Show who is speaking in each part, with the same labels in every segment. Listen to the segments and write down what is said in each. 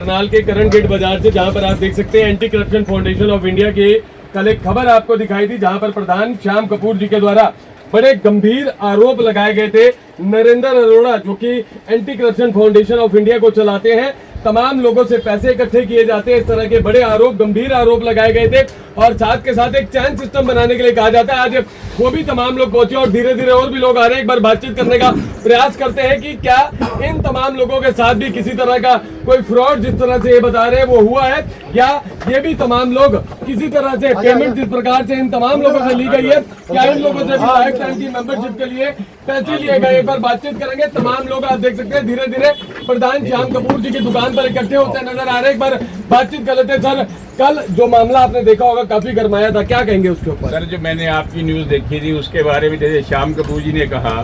Speaker 1: करनाल के करण गेट बाजार से, जहां पर आप देख सकते हैं anti corruption foundation of India की कल एक खबर आपको दिखाई थी, जहां पर प्रधान श्याम कपूर जी के द्वारा बड़े गंभीर आरोप लगाए गए थे। नरेंद्र अरोड़ा जो कि anti corruption foundation of India को चलाते हैं, तमाम लोगों से पैसे इकट्ठे किए जाते हैं, इस तरह के बड़े आरोप, गंभीर आरोप लगाए गए थे। और साथ के साथ एक चैन सिस्टम बनाने के लिए कहा जाता है। आज वो भी तमाम लोग पहुंचे और धीरे धीरे और भी लोग आ रहे हैं। एक बार बातचीत करने का प्रयास करते हैं कि क्या इन तमाम लोगों के साथ भी किसी तरह का कोई फ्रॉड जिस तरह से ये बता रहे हैं वो हुआ है, या ये भी तमाम लोग किसी तरह से पेमेंट जिस प्रकार से इन तमाम लोगों से ली गई है, क्या इन लोगों से भी लाइफ टाइम की मेंबरशिप के लिए पैसे लिए गए। एक बार बातचीत करेंगे। तमाम लोग आप देख सकते हैं धीरे धीरे प्रधान श्याम कपूर जी की दुकान पर इकट्ठे होते नजर आ रहे हैं। एक बार बातचीत कर लेते हैं। सर, कल जो मामला आपने देखा होगा काफी गरमाया था, क्या कहेंगे उसके ऊपर?
Speaker 2: सर, जो मैंने आपकी न्यूज़ देखी थी उसके बारे में जैसे श्याम कपूर जी ने कहा,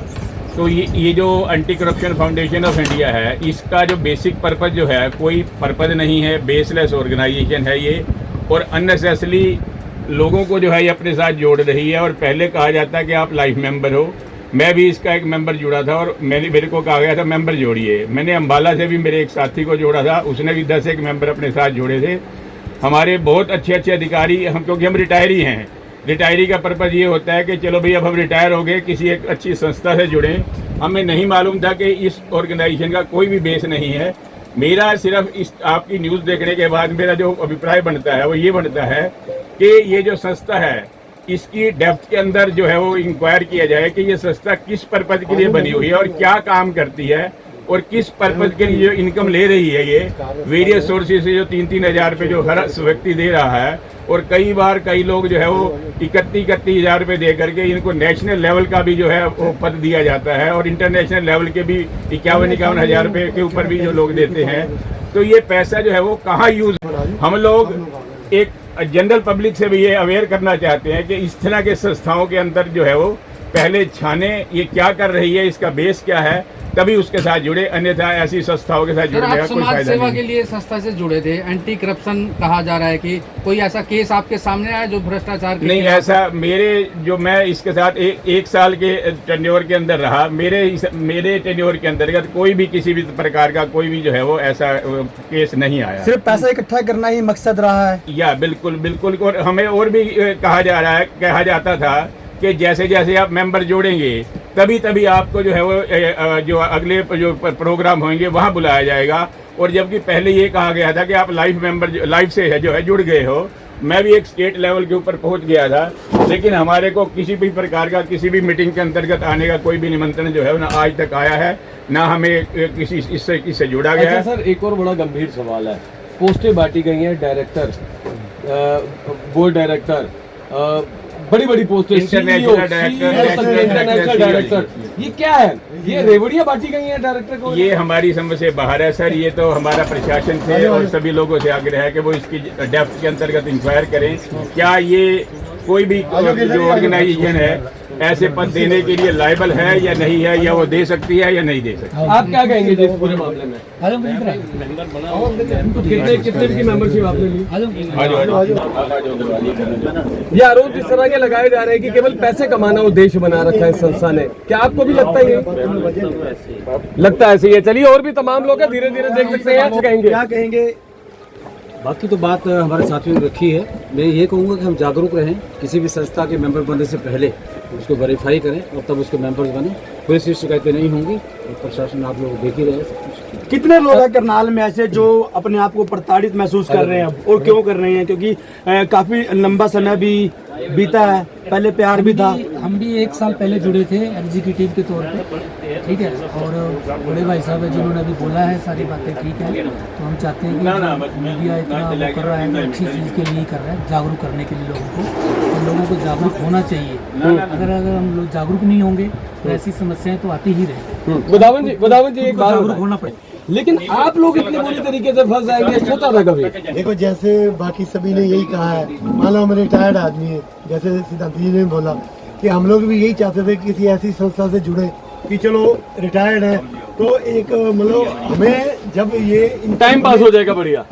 Speaker 2: तो ये जो anti corruption foundation of India है, इसका जो बेसिक पर्पज़ जो है, कोई पर्पज़ नहीं है, बेसलेस ऑर्गेनाइजेशन है ये, और अननेसेसरी लोगों को जो है ये अपने साथ जोड़ रही है। और पहले कहा जाता है कि आप लाइफ मेंबर हो, मैं भी इसका एक मेंबर जुड़ा था और मेरे को कहा गया था मेंबर जोड़िए। मैंने अम्बाला से भी मेरे एक साथी को जोड़ा था, उसने भी 10 एक मेंबर अपने साथ जोड़े थे। हमारे बहुत अच्छे अधिकारी हम, क्योंकि हम रिटायरी हैं, रिटायरी का पर्पज़ ये होता है कि चलो भाई अब हम रिटायर हो गए, किसी एक अच्छी संस्था से जुड़ें। हमें नहीं मालूम था कि इस ऑर्गेनाइजेशन का कोई भी बेस नहीं है। मेरा सिर्फ इस आपकी न्यूज़ देखने के बाद मेरा जो अभिप्राय बनता है वो ये बनता है कि ये जो संस्था है इसकी डेप्थ के अंदर जो है वो इंक्वायर किया जाए कि ये संस्था किस पर्पज़ के लिए बनी हुई है और क्या काम करती है और किस पर्पज़ के लिए जो इनकम ले रही है। ये वेरियस सोर्सेज से जो 3-3 हज़ार रुपये जो हर व्यक्ति दे रहा है, और कई बार कई लोग जो है वो 31 हज़ार रुपये दे करके इनको नेशनल लेवल का भी जो है वो पद दिया जाता है, और इंटरनेशनल लेवल के भी 51 हज़ार रुपये के ऊपर भी जो लोग देते हैं। तो ये पैसा जो है वो कहाँ यूज़, हम लोग एक जनरल पब्लिक से भी ये अवेयर करना चाहते हैं कि इस तरह के संस्थाओं के अंदर जो है वो पहले छाने, ये क्या कर रही है, इसका बेस क्या है, तभी उसके साथ जुड़े, अन्यथा ऐसी संस्थाओं के साथ जुड़ने का कोई फायदा नहीं।
Speaker 3: समाज सेवा के लिए संस्था से जुड़े थे, एंटी करप्शन कहा जा रहा है कि कोई ऐसा केस आपके सामने आया जो भ्रष्टाचार के?
Speaker 2: नहीं, ऐसा मैं इसके साथ एक साल के टेन्योर के अंदर रहा, मेरे टेन्योर के अंतर्गत कोई भी किसी भी प्रकार का कोई भी जो है वो ऐसा केस नहीं आया।
Speaker 4: सिर्फ पैसा इकट्ठा करना ही मकसद रहा है? या
Speaker 2: बिल्कुल। और हमें और भी कहा जाता था कि जैसे जैसे आप मेंबर जोड़ेंगे तभी आपको जो है वो जो अगले जो प्रोग्राम होंगे वहाँ बुलाया जाएगा। और जबकि पहले ये कहा गया था कि आप लाइफ से है जो है जुड़ गए हो। मैं भी एक स्टेट लेवल के ऊपर पहुँच गया था, लेकिन हमारे को किसी भी प्रकार का किसी भी मीटिंग के अंतर्गत आने का कोई भी निमंत्रण जो है ना आज तक आया है, ना हमें किसी इससे जुड़ा गया है।
Speaker 1: सर, एक और बड़ा गंभीर सवाल है, पोस्टें बांटी गई हैं, डायरेक्टर, बोर्ड डायरेक्टर, बड़ी पोस्टें, इंटरनेशनल डायरेक्टर, ये क्या है? ये रेवड़ियां बांटी गई हैं डायरेक्टर को?
Speaker 2: ये हमारी समझ से बाहर है सर। ये तो हमारा प्रशासन से और सभी लोगों से आग्रह है कि वो इसकी डेप्थ के अंतर्गत इंक्वायर करें। क्या ये कोई भी जो ऑर्गेनाइजेशन है ऐसे पद देने के लिए लायबल है या नहीं है, या वो दे सकती है या नहीं दे सकती?
Speaker 1: आप क्या कहेंगे जी इस पूरे मामले में? कितने की मेंबरशिप आपने ली? ये आरोप जिस तरह के लगाए जा रहे हैं कि केवल पैसे कमाना उद्देश्य बना रखा है इस संस्था ने, क्या आपको भी लगता है? लगता है ऐसे ही है। चलिए, और भी तमाम लोग हैं, धीरे धीरे देख सकते हैं।
Speaker 4: क्या कहेंगे?
Speaker 5: बाकी तो बात हमारे साथियों ने रखी है। मैं ये कहूँगा कि हम जागरूक रहें, किसी भी संस्था के मेंबर बनने से पहले उसको वेरीफाई करें और तब उसके मेंबर्स बने। कोई ऐसी शिकायतें नहीं होंगी और प्रशासन आप लोग देख ही रहे हैं।
Speaker 4: कितने लोग हैं करनाल में ऐसे जो अपने आप को प्रताड़ित महसूस कर रहे हैं, और क्यों कर रहे हैं? क्योंकि काफी लंबा समय भी बीता है, पहले प्यार भी था।
Speaker 6: हम भी 1 साल पहले जुड़े थे एग्जीक्यूटिव के तौर पे, ठीक है, और बड़े भाई साहब है जिन्होंने अभी बोला है सारी बातें ठीक है। तो हम चाहते हैं कि मीडिया इतना वो कर रहा है तो अच्छी चीज़ के लिए कर रहा है, जागरूक करने के लिए लोगों को, तो लोगों को जागरूक होना चाहिए। अगर हम लोग जागरूक नहीं होंगे तो ऐसी समस्याएं तो आती ही रहेंगी।
Speaker 1: गोदावन जी एक बात
Speaker 6: जागरूक होना पड़ेगा।
Speaker 1: लेकिन आप लोग इतने बुरी तरीके से फंस जाएंगे, सोचा था कभी?
Speaker 7: देखो, जैसे बाकी सभी ने यही कहा है, मान लो हम रिटायर्ड आदमी है, जैसे सिद्धांत जी ने बोला कि हम लोग भी यही चाहते थे कि किसी ऐसी संस्था से जुड़े कि चलो रिटायर्ड है तो एक मतलब हमें जब ये
Speaker 1: टाइम पास हो जाएगा बढ़िया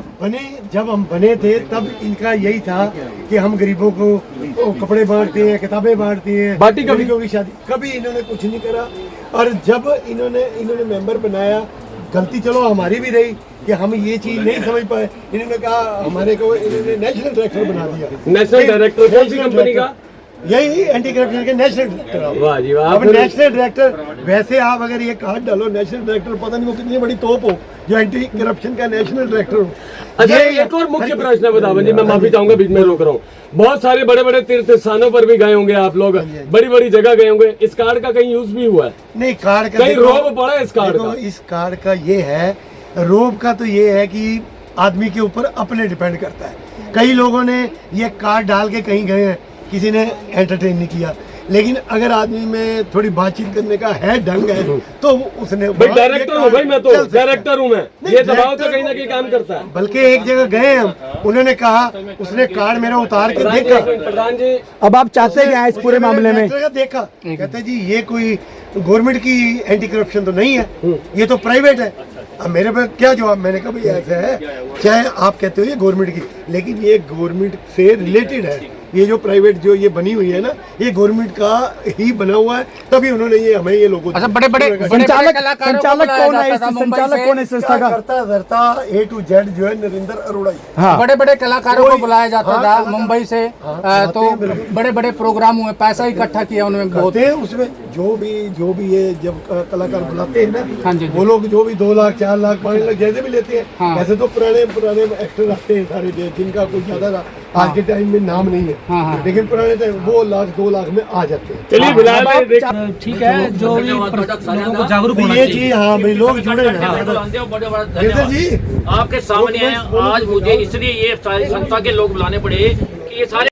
Speaker 7: जब हम बने थे तब इनका यही था कि हम गरीबों को कपड़े बांटते हैं, किताबें बांटते हैं,
Speaker 1: बाटी कभी
Speaker 7: की शादी, कभी इन्होंने कुछ नहीं करा। और जब इन्होंने मेंबर बनाया, गलती चलो हमारी भी रही, कि हम ये चीज नहीं समझ पाए, इन्होंने कहा हमारे को इन्होंने नेशनल डायरेक्टर बना दिया।
Speaker 1: नेशनल डायरेक्टर कौन सी
Speaker 7: नेशनल
Speaker 1: कंपनी का?
Speaker 7: डायरेक्टर, यही एंटी करप्शन के नेशनल डायरेक्टर।
Speaker 1: वाह जी वाह।
Speaker 7: अब नेशनल डायरेक्टर, वैसे आप अगर ये कार्ड डालो नेशनल डायरेक्टर, पता नहीं वो कितनी बड़ी तोप हो जो एंटी करप्शन का नेशनल डायरेक्टर हो।
Speaker 1: अच्छा, एक और मुख्य प्रश्न है बतावन जी, मैं माफी चाहूंगा बीच में रोक रहा हूँ। बहुत सारे बड़े बड़े तीर्थ स्थानों पर भी गए होंगे आप लोग, बड़ी बड़ी जगह गए होंगे, इस कार्ड का कहीं यूज भी हुआ है?
Speaker 7: नहीं, कार्ड का
Speaker 1: कहीं रोब पड़ा है इस कार्ड का?
Speaker 7: इस कार्ड का ये है, रोब का तो ये है कि आदमी के ऊपर अपने डिपेंड करता है। कई लोगों ने ये कार्ड डाल के कहीं गए हैं, किसी ने एंटरटेन नहीं किया, लेकिन अगर आदमी में थोड़ी बातचीत करने का है ढंग है तो उसने
Speaker 1: भाई डायरेक्टर हूँ, भाई मैं तो डायरेक्टर हूँ, मैं ये दबाव तो कहीं ना कहीं काम करता है।
Speaker 7: बल्कि एक जगह गए हम, उन्होंने कहा, उसने कार्ड मेरा उतार के देखा,
Speaker 1: प्रधान जी
Speaker 4: अब आप चाहते क्या है इस पूरे मामले में?
Speaker 7: देखा, कहते जी ये कोई गवर्नमेंट की एंटी करप्शन तो नहीं है, ये तो प्राइवेट है। अब मेरे पे क्या जवाब, मैंने कहा भाई ऐसा है, चाहे आप कहते हो ये गवर्नमेंट की, लेकिन ये गवर्नमेंट से रिलेटेड है। ये जो प्राइवेट जो ये बनी हुई है ना, ये गवर्नमेंट का ही बना हुआ है, तभी उन्होंने ये हमें ये लोगों
Speaker 3: अच्छा, बड़े बड़े
Speaker 4: संचालक कौन है? संचालक कौन है संस्था का?
Speaker 7: करता धरता A to Z जो है नरेंद्र अरोड़ा ही।
Speaker 4: हाँ,
Speaker 3: बड़े बड़े कलाकारों को बुलाया जाता
Speaker 7: हाँ,
Speaker 3: था मुंबई से, तो बड़े बड़े प्रोग्राम हुए, पैसा इकट्ठा किया उन्होंने बहुत।
Speaker 7: होते हैं उसमें जो भी ये जब कलाकार बुलाते हैं ना,
Speaker 3: हाँ जी,
Speaker 7: वो लोग जो भी 2 लाख 4 लाख 5 लाख जैसे भी लेते हैं,
Speaker 3: हाँ।
Speaker 7: ऐसे तो पुराने एक्टर आते हैं सारे जिनका कोई ज्यादा आज के टाइम में नाम नहीं है,
Speaker 3: हाँ, हाँ।
Speaker 7: लेकिन पुराने टाइम 2 लाख 2 लाख में आ जाते हैं।
Speaker 1: चलिए फिलहाल
Speaker 6: ठीक है, जो भी लोगों को जागरूक
Speaker 7: तो
Speaker 6: होना
Speaker 7: ये
Speaker 6: चाहिए।
Speaker 7: चीज, हाँ भाई लोग जुड़े हैं। गिरधर जी
Speaker 8: आपके सामने है। आज मुझे इसलिए ये सारी संस्था के लोग बुलाने पड़े कि ये सारे